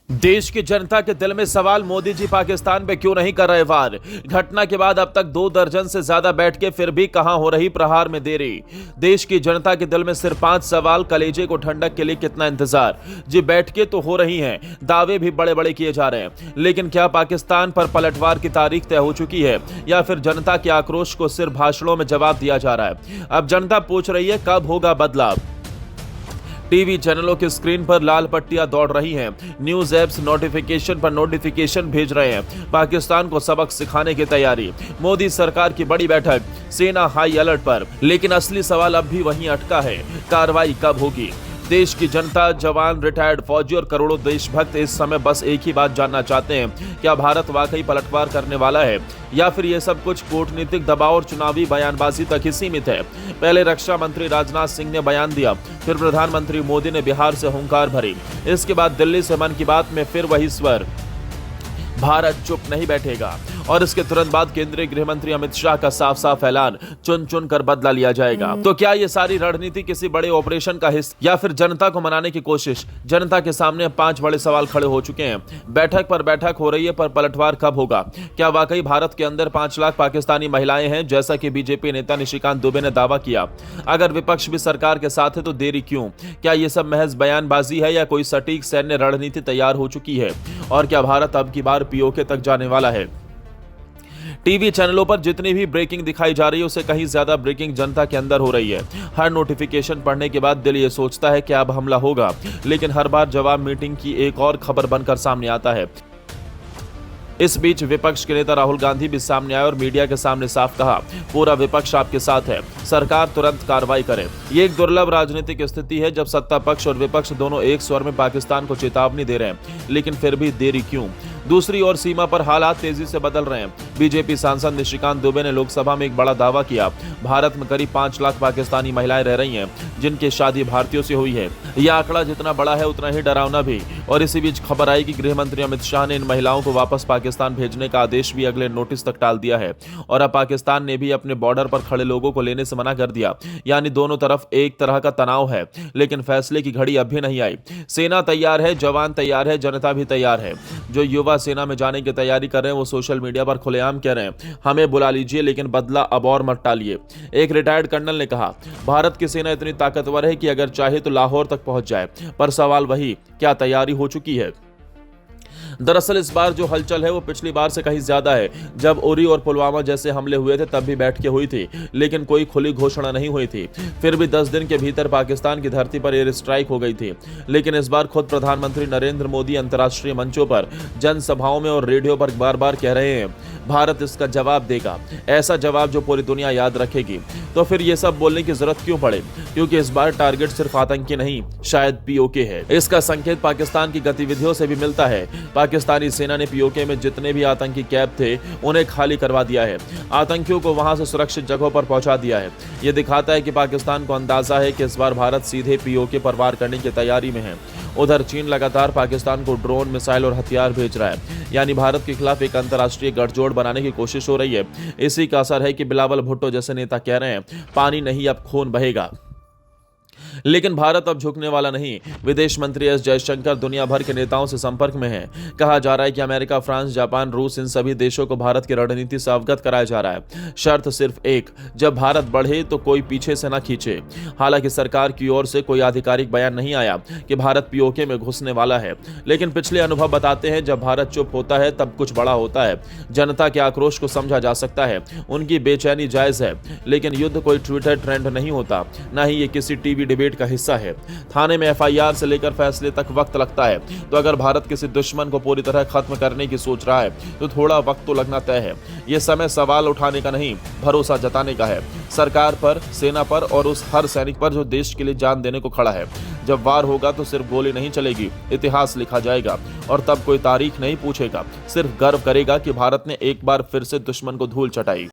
देश की जनता के दिल में सवाल, मोदी जी पाकिस्तान पे क्यों नहीं कर रहे वार। घटना के बाद अब तक 2 दर्जन से ज्यादा बैठकें, फिर भी कहां हो रही प्रहार में देरी। देश की जनता के दिल में सिर्फ 5 सवाल, कलेजे को ठंडक के लिए कितना इंतजार। जी बैठकें तो हो रही हैं, दावे भी बड़े बड़े किए जा रहे हैं, लेकिन क्या पाकिस्तान पर पलटवार की तारीख तय हो चुकी है या फिर जनता के आक्रोश को सिर्फ भाषणों में जवाब दिया जा रहा है। अब जनता पूछ रही है कब होगा बदलाव। टीवी चैनलों की स्क्रीन पर लाल पट्टियां दौड़ रही हैं, न्यूज ऐप्स नोटिफिकेशन पर नोटिफिकेशन भेज रहे हैं। पाकिस्तान को सबक सिखाने की तैयारी, मोदी सरकार की बड़ी बैठक, सेना हाई अलर्ट पर। लेकिन असली सवाल अब भी वहीं अटका है, कार्रवाई कब होगी। देश की जनता, जवान, रिटायर्ड फौजी और करोड़ों देशभक्त इस समय बस एक ही बात जानना चाहते हैं, क्या भारत वाकई पलटवार करने वाला है या फिर यह सब कुछ कूटनीतिक दबाव और चुनावी बयानबाजी तक ही सीमित है। पहले रक्षा मंत्री राजनाथ सिंह ने बयान दिया, फिर प्रधानमंत्री मोदी ने बिहार से हुंकार भरी, इसके बाद दिल्ली से मन की बात में फिर वही स्वर, भारत चुप नहीं बैठेगा। और इसके तुरंत बाद केंद्रीय गृह मंत्री अमित शाह का साफ साफ ऐलान, चुन चुन कर बदला लिया जाएगा। तो क्या ये सारी रणनीति किसी बड़े ऑपरेशन का हिस्सा या फिर जनता को मनाने की कोशिश। जनता के सामने 5 बड़े सवाल खड़े हो चुके हैं। बैठक पर बैठक हो रही है, पर पलटवार कब होगा। क्या वाकई भारत के अंदर 5 लाख पाकिस्तानी महिलाएं हैं, जैसा कि बीजेपी नेता निशिकांत दुबे ने दावा किया। अगर विपक्ष भी सरकार के साथ है तो देरी क्यों। क्या ये सब महज बयानबाजी है या कोई सटीक सैन्य रणनीति तैयार हो चुकी है। और क्या भारत अब की बार पीओके तक जाने वाला है। टीवी चैनलों पर जितनी भी ब्रेकिंग दिखाई जा रही है, उससे कहीं ज्यादा ब्रेकिंग जनता के अंदर हो रही है। हर नोटिफिकेशन पढ़ने के बाद दिल ये सोचता है कि अब हमला होगा, लेकिन हर बार जवाब मीटिंग की एक और खबर बनकर सामने आता है। इस बीच विपक्ष के नेता राहुल गांधी भी सामने आए और मीडिया के सामने साफ कहा, पूरा विपक्ष आपके साथ है, सरकार तुरंत कार्रवाई करे। ये एक दुर्लभ राजनीतिक स्थिति है जब सत्ता पक्ष और विपक्ष दोनों एक स्वर में पाकिस्तान को चेतावनी दे रहे हैं, लेकिन फिर भी देरी क्यों। दूसरी ओर सीमा पर हालात तेजी से बदल रहे हैं। बीजेपी सांसद निशिकांत दुबे ने लोकसभा में एक बड़ा दावा किया, भारत में करीब 5 लाख पाकिस्तानी महिलाएं रह रही हैं, जिनकी शादी भारतीयों से हुई है। यह आंकड़ा जितना बड़ा है उतना ही डरावना भी। और इसी बीच खबर आई कि गृह मंत्री अमित शाह ने इन महिलाओं को वापस पाकिस्तान भेजने का आदेश भी अगले नोटिस तक टाल दिया है। और अब पाकिस्तान ने भी अपने बॉर्डर पर खड़े लोगों को लेने से मना कर दिया, यानी दोनों तरफ एक तरह का तनाव है। लेकिन फैसले की घड़ी अभी नहीं आई। सेना तैयार है, जवान तैयार है, जनता भी तैयार है। जो युवा सेना में जाने की तैयारी कर रहे हैं वो सोशल मीडिया पर खुलेआम कह रहे हैं, हमें बुला लीजिए लेकिन बदला अब और मत टालिए। एक रिटायर्ड कर्नल ने कहा, भारत की सेना इतनी ताकतवर है कि अगर चाहे तो लाहौर तक पहुंच जाए, पर सवाल वही, क्या तैयारी हो चुकी है। दरअसल इस बार जो हलचल है वो पिछली बार से कहीं ज्यादा है। जब उरी और पुलवामा जैसे हमले हुए थे तब भी बैठकें हुई थी, लेकिन कोई खुली घोषणा नहीं हुई थी। फिर भी 10 दिन के भीतर पाकिस्तान की धरती पर एयर स्ट्राइक हो गई थी। लेकिन इस बार खुद प्रधानमंत्री नरेंद्र मोदी अंतर्राष्ट्रीय मंचों पर, जनसभाओं में और रेडियो पर बार बार कह रहे हैं, भारत इसका जवाब देगा, ऐसा जवाब जो पूरी दुनिया याद रखेगी। तो फिर ये सब बोलने की जरूरत क्यों पड़े, क्योंकि इस बार टारगेट सिर्फ आतंकी नहीं, शायद पीओके है। इसका संकेत पाकिस्तान की गतिविधियों से भी मिलता है। पाकिस्तानी सेना ने पीओके में जितने भी आतंकी कैंप थे उन्हें खाली करवा दिया है, आतंकियों को वहां से सुरक्षित जगहों पर पहुंचा दिया है। यह दिखाता है कि पाकिस्तान को अंदाजा है कि इस बार भारत सीधे पीओके पर वार करने की तैयारी में है। उधर चीन लगातार पाकिस्तान को ड्रोन, मिसाइल और हथियार भेज रहा है, यानी भारत के खिलाफ एक अंतर्राष्ट्रीय गठजोड़ बनाने की कोशिश हो रही है। इसी का असर है कि बिलावल भुट्टो जैसे नेता कह रहे हैं, पानी नहीं अब खून बहेगा। लेकिन भारत अब झुकने वाला नहीं। विदेश मंत्री एस जयशंकर दुनिया भर के नेताओं से संपर्क में हैं। कहा जा रहा है कि अमेरिका, फ्रांस, जापान, रूस, इन सभी देशों को भारत की रणनीति से अवगत कराया जा रहा है। शर्त सिर्फ एक, जब भारत बढ़े तो कोई पीछे से न खींचे। हालांकि सरकार की ओर से कोई आधिकारिक बयान नहीं आया कि भारत पीओके में घुसने वाला है, लेकिन पिछले अनुभव बताते हैं जब भारत चुप होता है तब कुछ बड़ा होता है। जनता के आक्रोश को समझा जा सकता है, उनकी बेचैनी जायज है, लेकिन युद्ध कोई ट्विटर ट्रेंड नहीं होता, न ही ये किसी टीवी डिबेट का हिस्सा है। थाने में एफआईआर से लेकर फैसले तक वक्त लगता है। तो अगर भारत किसी दुश्मन को पूरी तरह खत्म करने की सोच रहा है तो थोड़ा वक्त तो लगना तय है। यह समय सवाल उठाने का नहीं, भरोसा जताने का है, सरकार पर, सेना पर और उस हर सैनिक पर जो देश के लिए जान देने को खड़ा है। जब वार होगा तो सिर्फ गोली नहीं चलेगी, इतिहास लिखा जाएगा। और तब कोई तारीख नहीं पूछेगा, सिर्फ गर्व करेगा कि भारत ने एक बार फिर से दुश्मन को धूल चटाई।